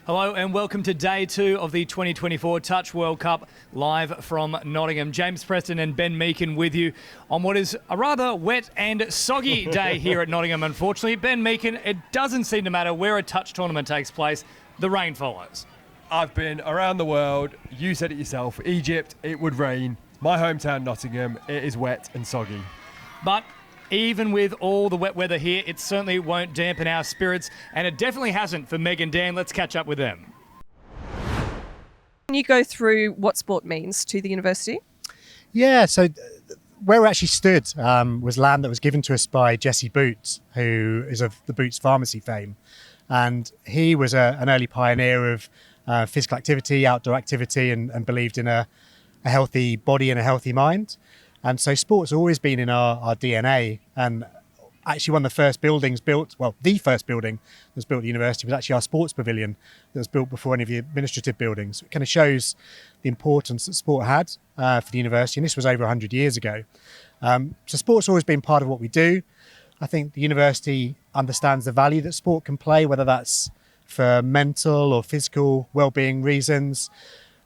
Hello and welcome to day 2 of the 2024 Touch World Cup live from Nottingham. James Preston and Ben Meakin with you on what is a rather wet and soggy day here at Nottingham, unfortunately. Ben Meakin, it doesn't seem to matter where a touch tournament takes place, the rain follows. I've been around the world, you said it yourself, Egypt, it would rain. My hometown, Nottingham, it is wet and soggy. But even with all the wet weather here, it certainly won't dampen our spirits, and it definitely hasn't for Meg and Dan. Let's catch up with them. Can you go through what sport means to the university? Yeah, so where we actually stood was land that was given to us by Jesse Boots, who is of the Boots Pharmacy fame. And he was an early pioneer of physical activity, outdoor activity, and believed in a healthy body and a healthy mind. And so sport's always been in our DNA. And actually one of the first buildings built, well, the first building that was built at the university was actually our sports pavilion that was built before any of the administrative buildings. It kind of shows the importance that sport had for the university. And this was over 100 years ago. So sport's always been part of what we do. I think the university understands the value that sport can play, whether that's for mental or physical well-being reasons,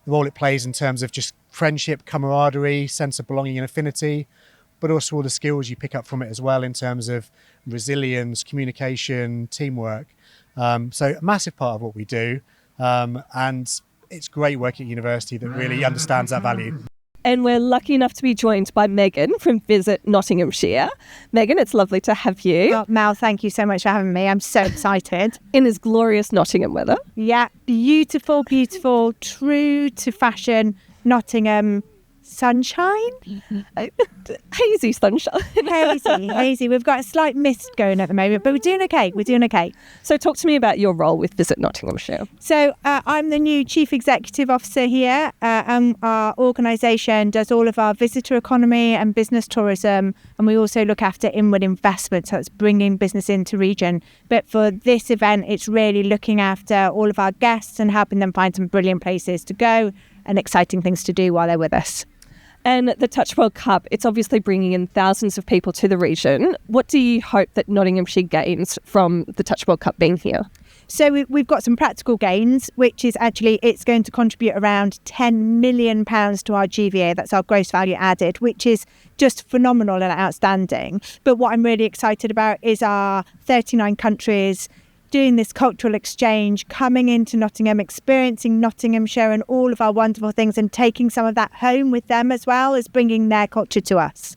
the role it plays in terms of just friendship, camaraderie, sense of belonging and affinity, but also all the skills you pick up from it as well in terms of resilience, communication, teamwork. So a massive part of what we do. And it's great work at university that really understands that value. And we're lucky enough to be joined by Meakin from Visit Nottinghamshire. Meakin, it's lovely to have you. Oh, Mel, thank you so much for having me. I'm so excited. In this glorious Nottingham weather. Yeah, beautiful, beautiful, true to fashion Nottingham sunshine. Hazy sunshine. Hazy. We've got a slight mist going at the moment, but we're doing okay. So talk to me about your role with Visit Nottinghamshire. So I'm the new Chief Executive Officer here, and our organisation does all of our visitor economy and business tourism, and we also look after inward investment, so it's bringing business into region. But for this event, it's really looking after all of our guests and helping them find some brilliant places to go and exciting things to do while they're with us. And the Touch World Cup, it's obviously bringing in thousands of people to the region. What do you hope that Nottinghamshire gains from the Touch World Cup being here? So we've got some practical gains, which is actually it's going to contribute around £10 million to our GVA. That's our gross value added, which is just phenomenal and outstanding. But what I'm really excited about is our 39 countries doing this cultural exchange, coming into Nottingham, experiencing Nottinghamshire and all of our wonderful things and taking some of that home with them as well as bringing their culture to us.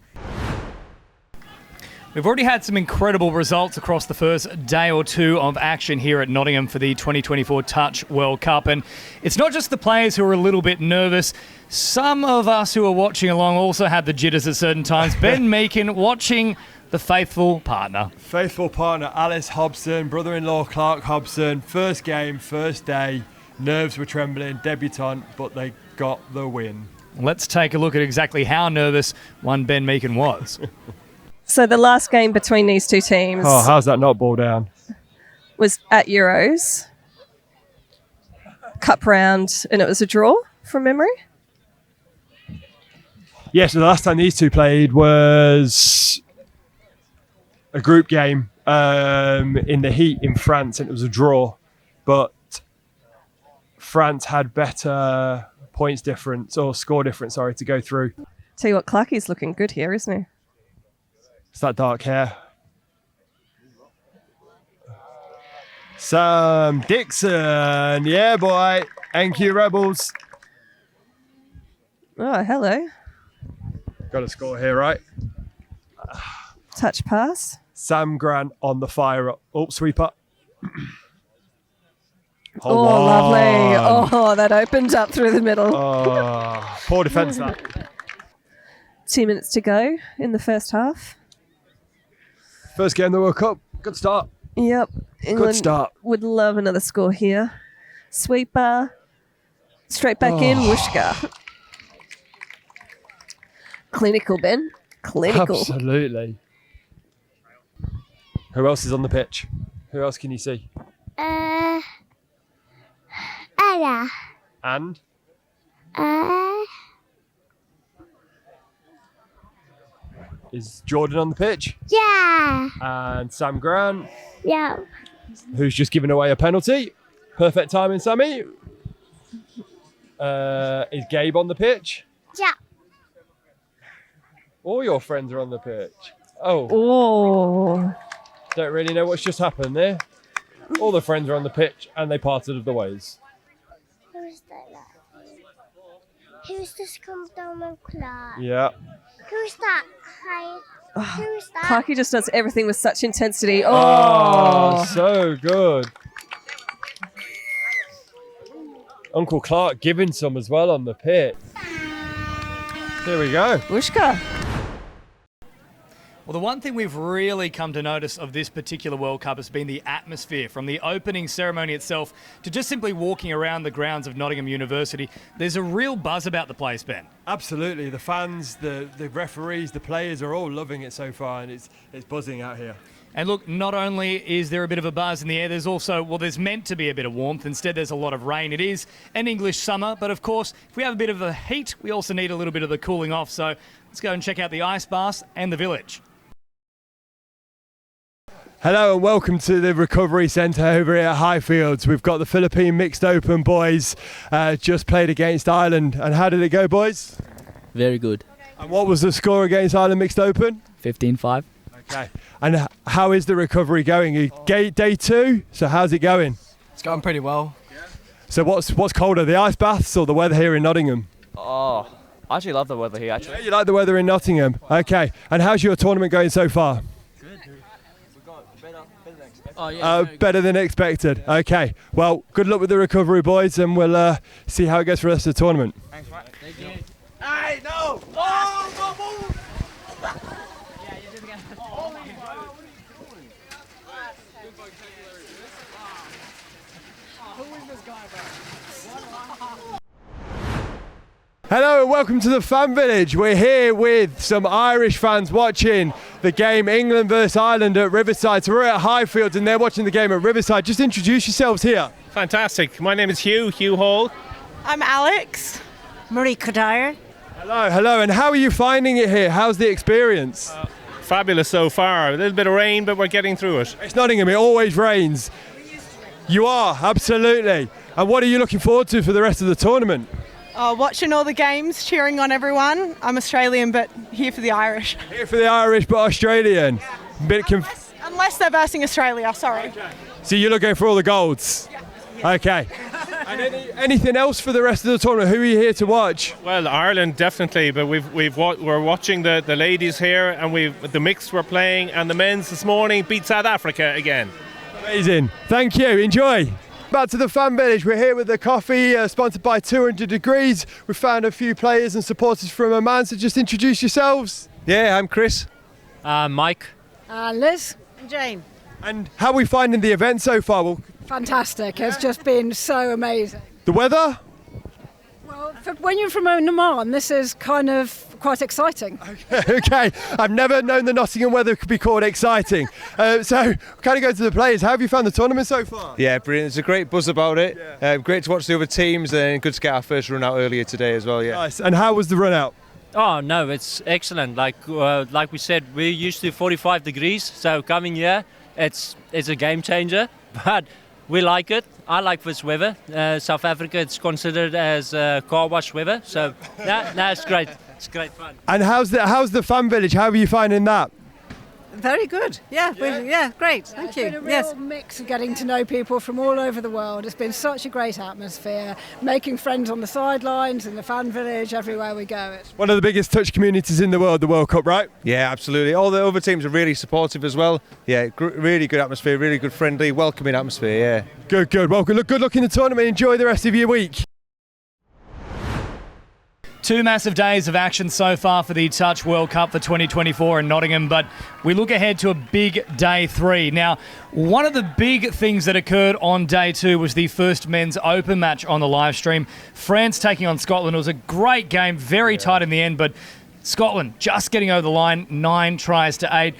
We've already had some incredible results across the first day or two of action here at Nottingham for the 2024 Touch World Cup. And it's not just the players who are a little bit nervous. Some of us who are watching along also had the jitters at certain times. Ben Meakin watching the faithful partner. Faithful partner, Alice Hobson, brother-in-law Clark Hobson. First game, first day, nerves were trembling, debutant, but they got the win. Let's take a look at exactly how nervous one Ben Meakin was. So the last game between these two teams How's that not ball down? was at Euros, cup round, and it was a draw from memory. Yeah, so the last time these two played was a group game in the heat in France, and it was a draw. But France had better points difference, or score difference, to go through. Tell you what, Clarky's looking good here, isn't he? It's that dark hair. Sam Dixon, yeah, boy. NQ Rebels. Oh, hello. Got a score here, right? Touch pass. Sam Grant on the fire up. Oh, sweeper. Oh, lovely. Oh, that opened up through the middle. Oh, poor defence that. 2 minutes to go in the first half. First game of the World Cup. Good start. Yep. England start. would love another score here. Sweeper. Straight back in. Wooshka. Clinical, Ben. Clinical. Absolutely. Who else is on the pitch? Who else can you see? Ella. And? Is Jordan on the pitch? Yeah. And Sam Grant, Yeah. who's just given away a penalty. Perfect timing, Sammy. Is Gabe on the pitch? Yeah. All your friends are on the pitch. Oh, Oh. don't really know what's just happened there. All the friends are on the pitch and they parted of the ways. Who's that? Who's this come down with Clark? Yeah. Who's that? Hi. Who's that? Clarky just does everything with such intensity. Oh, so good. Uncle Clark giving some as well on the pitch. There we go. Wooshka. Well, the one thing we've really come to notice of this particular World Cup has been the atmosphere. From the opening ceremony itself to just simply walking around the grounds of Nottingham University, there's a real buzz about the place, Ben. Absolutely. The fans, the referees, the players are all loving it so far, and it's buzzing out here. And look, not only is there a bit of a buzz in the air, there's also, well, there's meant to be a bit of warmth. Instead, there's a lot of rain. It is an English summer, but of course, if we have a bit of the heat, we also need a little bit of the cooling off. So let's go and check out the ice baths and the village. Hello and welcome to the Recovery Centre over here at Highfields. We've got the Philippine Mixed Open boys just played against Ireland. And how did it go, boys? Very good. And what was the score against Ireland Mixed Open? 15-5. Okay. And how is the recovery going? Day 2, so how's it going? It's going pretty well. So what's colder, the ice baths or the weather here in Nottingham? Oh, I actually love the weather here, actually. Yeah, you like the weather in Nottingham? Okay. And how's your tournament going so far? Oh, yeah. Better than expected. Okay. Well, good luck with the recovery, boys, and we'll see how it goes for the rest of the tournament. Thanks, mate. Thank you. Hey, no! Oh, Hello and welcome to the Fan Village. We're here with some Irish fans watching the game England versus Ireland at Riverside. So we're at Highfields and they're watching the game at Riverside. Just introduce yourselves here. Fantastic. My name is Hugh Hall. I'm Alex. Marie Kadire. Hello. And how are you finding it here? How's the experience? Fabulous so far. A little bit of rain, but we're getting through it. It's Nottingham, it always rains. You are, absolutely. And what are you looking forward to for the rest of the tournament? Watching all the games, cheering on everyone. I'm Australian, but here for the Irish. Here for the Irish, but Australian. Unless they're versing Australia, sorry. Okay. So you're looking for all the golds? Yeah. Okay. And anything else for the rest of the tournament? Who are you here to watch? Well, Ireland definitely, but we're watching the ladies here, and the mixed we're playing, and the men's this morning beat South Africa again. Amazing. Thank you. Enjoy. Back to the Fan Village. We're here with the coffee sponsored by 200 Degrees. We've found a few players and supporters from Oman, so just introduce yourselves. Yeah, I'm Chris. Mike. Liz. And Jane. And how are we finding the event so far? Well, fantastic. It's just been so amazing. The weather? Well, when you're from Oman, this is kind of quite exciting. Okay. I've never known the Nottingham weather could be called exciting. So, kind of go to the players. How have you found the tournament so far? Yeah, brilliant. There's a great buzz about it. Yeah. Great to watch the other teams and good to get our first run out earlier today as well. Yeah. Nice. And how was the run out? Oh no, it's excellent. Like we said, we're used to 45 degrees, so coming here, it's a game changer. But we like it. I like this weather. South Africa, it's considered as car wash weather, so it's great. It's great fun. And how's the Fan Village? How are you finding that? Very good. Yeah, great. Thank you. It's been a real mix of getting to know people from all over the world. It's been such a great atmosphere, making friends on the sidelines, in the Fan Village, everywhere we go. It's one of the biggest touch communities in the world, the World Cup, right? Yeah, absolutely. All the other teams are really supportive as well. Yeah, really good atmosphere, really good, friendly, welcoming atmosphere, yeah. Good. Well, good luck in the tournament. Enjoy the rest of your week. 2 massive days of action so far for the Touch World Cup for 2024 in Nottingham, but we look ahead to a big day 3. Now, one of the big things that occurred on day 2 was the first men's open match on the live stream. France taking on Scotland. It was a great game, very tight in the end, but Scotland just getting over the line, 9 tries to 8.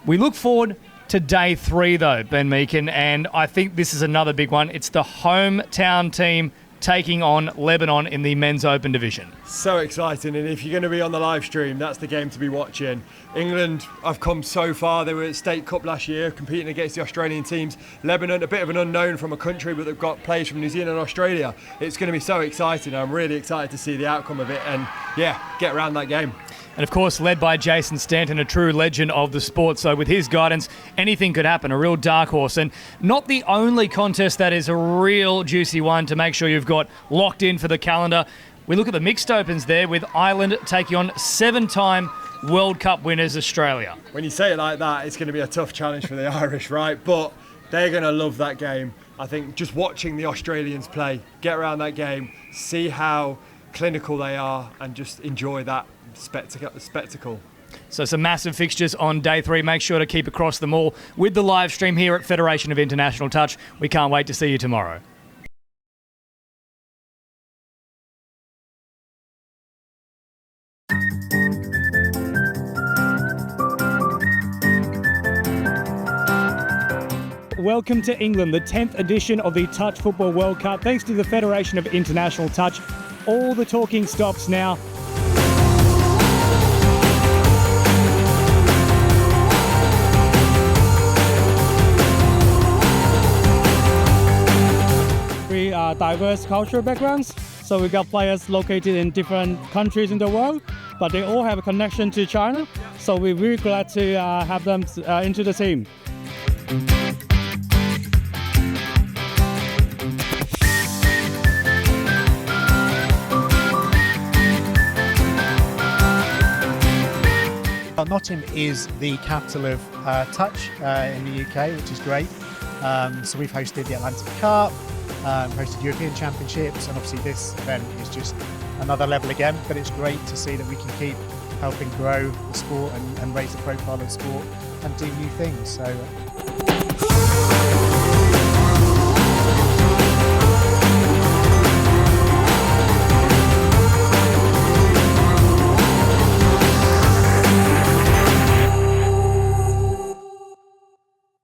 We look forward to day 3 though, Ben Meakin, and I think this is another big one. It's the hometown team taking on Lebanon in the Men's Open division. So exciting, and if you're going to be on the live stream, that's the game to be watching. England have come so far. They were at State Cup last year competing against the Australian teams. Lebanon, a bit of an unknown from a country, but they've got players from New Zealand and Australia. It's going to be so exciting. I'm really excited to see the outcome of it and, yeah, get around that game. And of course, led by Jason Stanton, a true legend of the sport. So with his guidance, anything could happen, a real dark horse. And not the only contest that is a real juicy one to make sure you've got locked in for the calendar. We look at the mixed opens there with Ireland taking on 7-time World Cup winners Australia. When you say it like that, it's going to be a tough challenge for the Irish, right? But they're going to love that game. I think just watching the Australians play, get around that game, see how clinical they are, and just enjoy that spectacle. So some massive fixtures on day 3. Make sure to keep across them all with the live stream here at Federation of International Touch. We can't wait to see you tomorrow. Welcome to England, the 10th edition of the Touch Football World Cup. Thanks to the Federation of International Touch, all the talking stops now. We are diverse cultural backgrounds, so we got players located in different countries in the world, but they all have a connection to China, so we're really glad to have them into the team. Nottingham is the capital of touch in the UK, which is great. So we've hosted the Atlantic Cup, hosted European Championships, and obviously this event is just another level again, but it's great to see that we can keep helping grow the sport and raise the profile of the sport and do new things. So